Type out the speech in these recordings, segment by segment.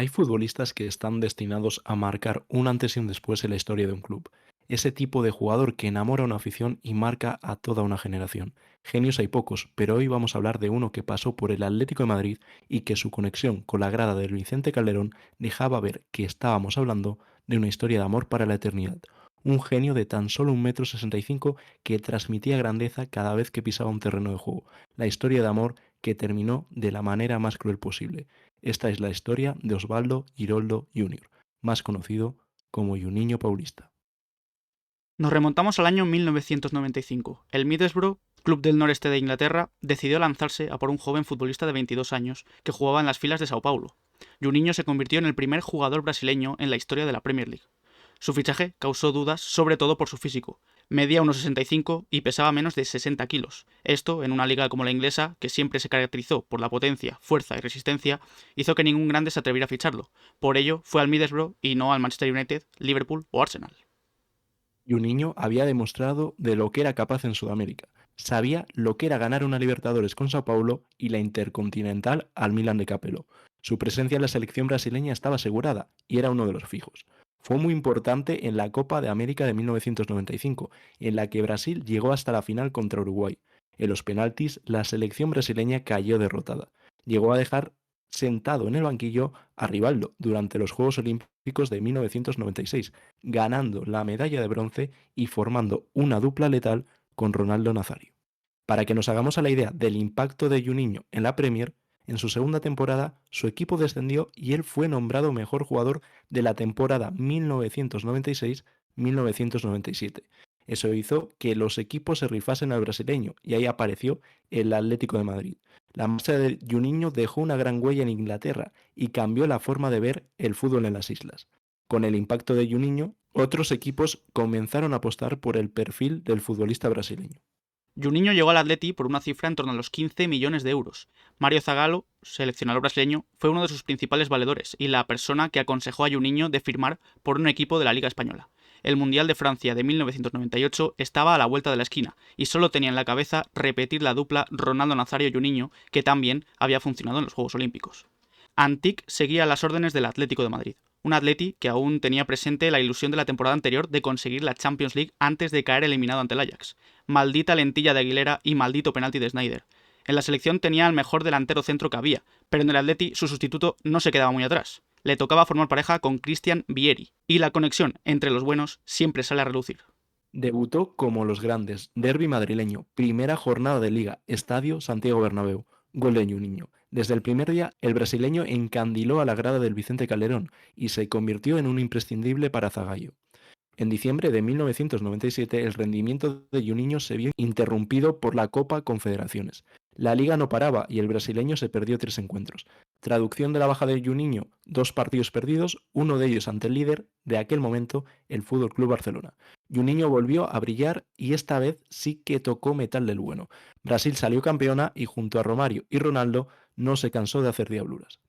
Hay futbolistas que están destinados a marcar un antes y un después en la historia de un club. Ese tipo de jugador que enamora a una afición y marca a toda una generación. Genios hay pocos, pero hoy vamos a hablar de uno que pasó por el Atlético de Madrid y que su conexión con la grada del Vicente Calderón dejaba ver que estábamos hablando de una historia de amor para la eternidad. Un genio de tan solo 1,65 m que transmitía grandeza cada vez que pisaba un terreno de juego. La historia de amor que terminó de la manera más cruel posible. Esta es la historia de Osvaldo Giroldo Jr., más conocido como Juninho Paulista. Nos remontamos al año 1995. El Middlesbrough, club del noreste de Inglaterra, decidió lanzarse a por un joven futbolista de 22 años que jugaba en las filas de Sao Paulo. Juninho se convirtió en el primer jugador brasileño en la historia de la Premier League. Su fichaje causó dudas, sobre todo por su físico. Medía 1,65 y pesaba menos de 60 kilos. Esto, en una liga como la inglesa, que siempre se caracterizó por la potencia, fuerza y resistencia, hizo que ningún grande se atreviera a ficharlo. Por ello, fue al Middlesbrough y no al Manchester United, Liverpool o Arsenal. Juninho había demostrado de lo que era capaz en Sudamérica. Sabía lo que era ganar una Libertadores con Sao Paulo y la Intercontinental al Milan de Capello. Su presencia en la selección brasileña estaba asegurada y era uno de los fijos. Fue muy importante en la Copa de América de 1995, en la que Brasil llegó hasta la final contra Uruguay. En los penaltis, la selección brasileña cayó derrotada. Llegó a dejar sentado en el banquillo a Rivaldo durante los Juegos Olímpicos de 1996, ganando la medalla de bronce y formando una dupla letal con Ronaldo Nazario. Para que nos hagamos a la idea del impacto de Juninho en la Premier, en su segunda temporada su equipo descendió y él fue nombrado mejor jugador de la temporada 1996-1997. Eso hizo que los equipos se rifasen al brasileño y ahí apareció el Atlético de Madrid. La marcha de Juninho dejó una gran huella en Inglaterra y cambió la forma de ver el fútbol en las islas. Con el impacto de Juninho, otros equipos comenzaron a apostar por el perfil del futbolista brasileño. Juninho llegó al Atleti por una cifra en torno a los 15 millones de euros. Mario Zagallo, seleccionador brasileño, fue uno de sus principales valedores y la persona que aconsejó a Juninho de firmar por un equipo de la Liga Española. El Mundial de Francia de 1998 estaba a la vuelta de la esquina y solo tenía en la cabeza repetir la dupla Ronaldo Nazario-Juninho, que también había funcionado en los Juegos Olímpicos. Antic seguía las órdenes del Atlético de Madrid, un Atleti que aún tenía presente la ilusión de la temporada anterior de conseguir la Champions League antes de caer eliminado ante el Ajax. Maldita lentilla de Aguilera y maldito penalti de Snyder. En la selección tenía el mejor delantero centro que había, pero en el Atleti su sustituto no se quedaba muy atrás. Le tocaba formar pareja con Christian Vieri, y la conexión entre los buenos siempre sale a relucir. Debutó como los grandes, derbi madrileño, primera jornada de liga, Estadio Santiago Bernabéu, gol de Juninho. Desde el primer día, el brasileño encandiló a la grada del Vicente Calderón y se convirtió en un imprescindible para Zagallo. En diciembre de 1997, el rendimiento de Juninho se vio interrumpido por la Copa Confederaciones. La liga no paraba y el brasileño se perdió 3 encuentros. Traducción de la baja de Juninho: 2 partidos perdidos, uno de ellos ante el líder de aquel momento, el Fútbol Club Barcelona. Juninho volvió a brillar y esta vez sí que tocó metal del bueno. Brasil salió campeona y junto a Romario y Ronaldo no se cansó de hacer diabluras.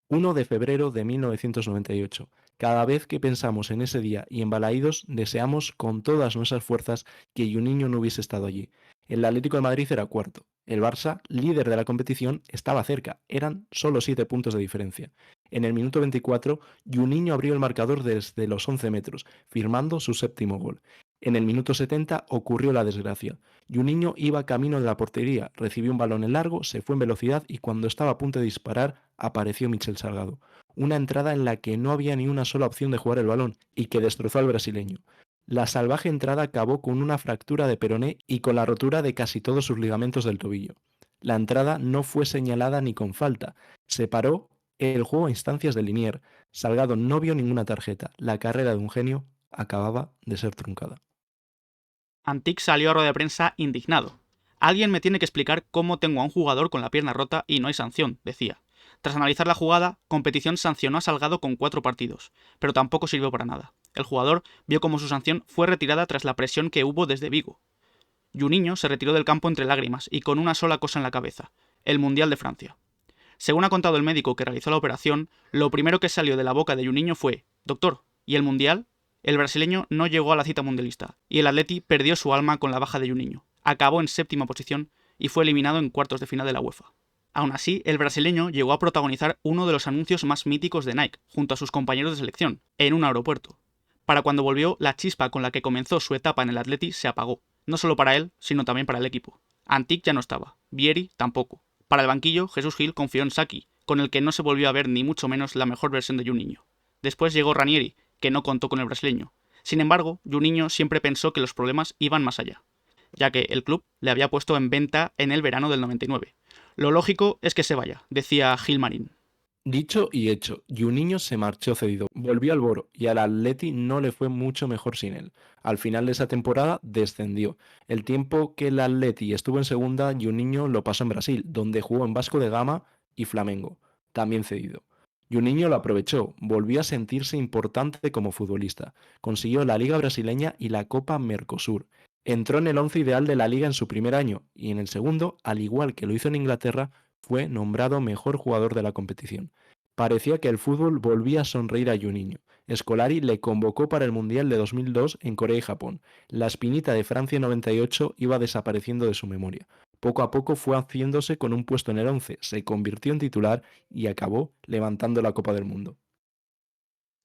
1 de febrero de 1998. Cada vez que pensamos en ese día y en Balaídos, deseamos con todas nuestras fuerzas que Juninho no hubiese estado allí. El Atlético de Madrid era cuarto. El Barça, líder de la competición, estaba cerca. Eran solo 7 puntos de diferencia. En el minuto 24, Juninho abrió el marcador desde los 11 metros, firmando su séptimo gol. En el minuto 70 ocurrió la desgracia. Juninho iba camino de la portería, recibió un balón en largo, se fue en velocidad y cuando estaba a punto de disparar, apareció Michel Salgado. Una entrada en la que no había ni una sola opción de jugar el balón y que destrozó al brasileño. La salvaje entrada acabó con una fractura de peroné y con la rotura de casi todos sus ligamentos del tobillo. La entrada no fue señalada ni con falta. Se paró el juego a instancias de Linier. Salgado no vio ninguna tarjeta. La carrera de un genio acababa de ser truncada. Antic salió a rueda de prensa indignado. Alguien me tiene que explicar cómo tengo a un jugador con la pierna rota y no hay sanción, decía. Tras analizar la jugada, Competición sancionó a Salgado con 4 partidos, pero tampoco sirvió para nada. El jugador vio cómo su sanción fue retirada tras la presión que hubo desde Vigo. Juninho se retiró del campo entre lágrimas y con una sola cosa en la cabeza: el Mundial de Francia. Según ha contado el médico que realizó la operación, lo primero que salió de la boca de Juninho fue: «Doctor, ¿y el Mundial?». El brasileño no llegó a la cita mundialista, y el Atleti perdió su alma con la baja de Juninho. Acabó en séptima posición y fue eliminado en cuartos de final de la UEFA. Aún así, el brasileño llegó a protagonizar uno de los anuncios más míticos de Nike, junto a sus compañeros de selección, en un aeropuerto. Para cuando volvió, la chispa con la que comenzó su etapa en el Atleti se apagó, no solo para él, sino también para el equipo. Antic ya no estaba, Vieri tampoco. Para el banquillo, Jesús Gil confió en Saki, con el que no se volvió a ver ni mucho menos la mejor versión de Juninho. Después llegó Ranieri, que no contó con el brasileño. Sin embargo, Juninho siempre pensó que los problemas iban más allá, ya que el club le había puesto en venta en el verano del 99. Lo lógico es que se vaya, decía Gilmarín. Dicho y hecho, Juninho se marchó cedido, volvió al Boro y al Atleti no le fue mucho mejor sin él. Al final de esa temporada descendió. El tiempo que el Atleti estuvo en segunda, Juninho lo pasó en Brasil, donde jugó en Vasco de Gama y Flamengo, también cedido. Juninho lo aprovechó, volvió a sentirse importante como futbolista, consiguió la Liga Brasileña y la Copa Mercosur. Entró en el once ideal de la liga en su primer año y en el segundo, al igual que lo hizo en Inglaterra, fue nombrado mejor jugador de la competición. Parecía que el fútbol volvía a sonreír a Juninho. Scolari le convocó para el Mundial de 2002 en Corea y Japón. La espinita de Francia 98 iba desapareciendo de su memoria. Poco a poco fue haciéndose con un puesto en el 11, se convirtió en titular y acabó levantando la Copa del Mundo.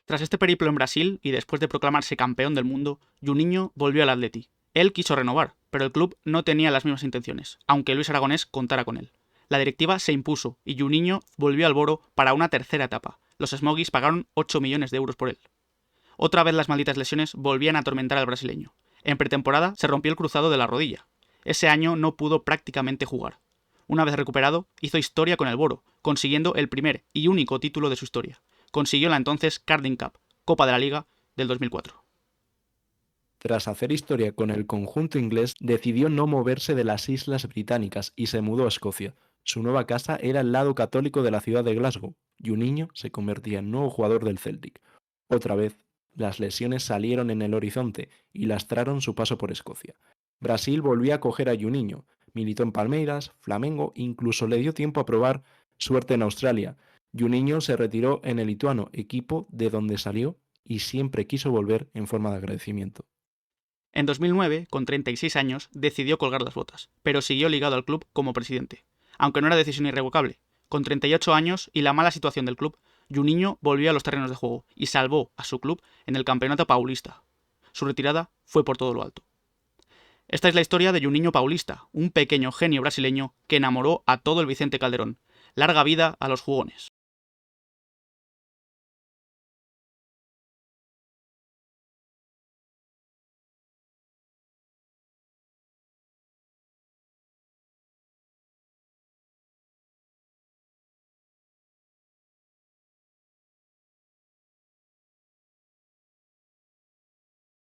Tras este periplo en Brasil y después de proclamarse campeón del mundo, Juninho volvió al Atleti. Él quiso renovar, pero el club no tenía las mismas intenciones, aunque Luis Aragonés contara con él. La directiva se impuso y Juninho volvió al Boro para una tercera etapa. Los Smoggies pagaron 8 millones de euros por él. Otra vez las malditas lesiones volvían a atormentar al brasileño. En pretemporada se rompió el cruzado de la rodilla. Ese año no pudo prácticamente jugar. Una vez recuperado, hizo historia con el Boro, consiguiendo el primer y único título de su historia. Consiguió la entonces Carling Cup, Copa de la Liga del 2004. Tras hacer historia con el conjunto inglés, decidió no moverse de las Islas Británicas y se mudó a Escocia. Su nueva casa era el lado católico de la ciudad de Glasgow, y un niño se convertía en nuevo jugador del Celtic. Otra vez, las lesiones salieron en el horizonte y lastraron su paso por Escocia. Brasil volvió a coger a Juninho, militó en Palmeiras, Flamengo, incluso le dio tiempo a probar suerte en Australia. Juninho se retiró en el Lituano, equipo de donde salió, y siempre quiso volver en forma de agradecimiento. En 2009, con 36 años, decidió colgar las botas, pero siguió ligado al club como presidente, aunque no era decisión irrevocable. Con 38 años y la mala situación del club, Juninho volvió a los terrenos de juego y salvó a su club en el Campeonato Paulista. Su retirada fue por todo lo alto. Esta es la historia de Juninho Paulista, un pequeño genio brasileño que enamoró a todo el Vicente Calderón. Larga vida a los jugones.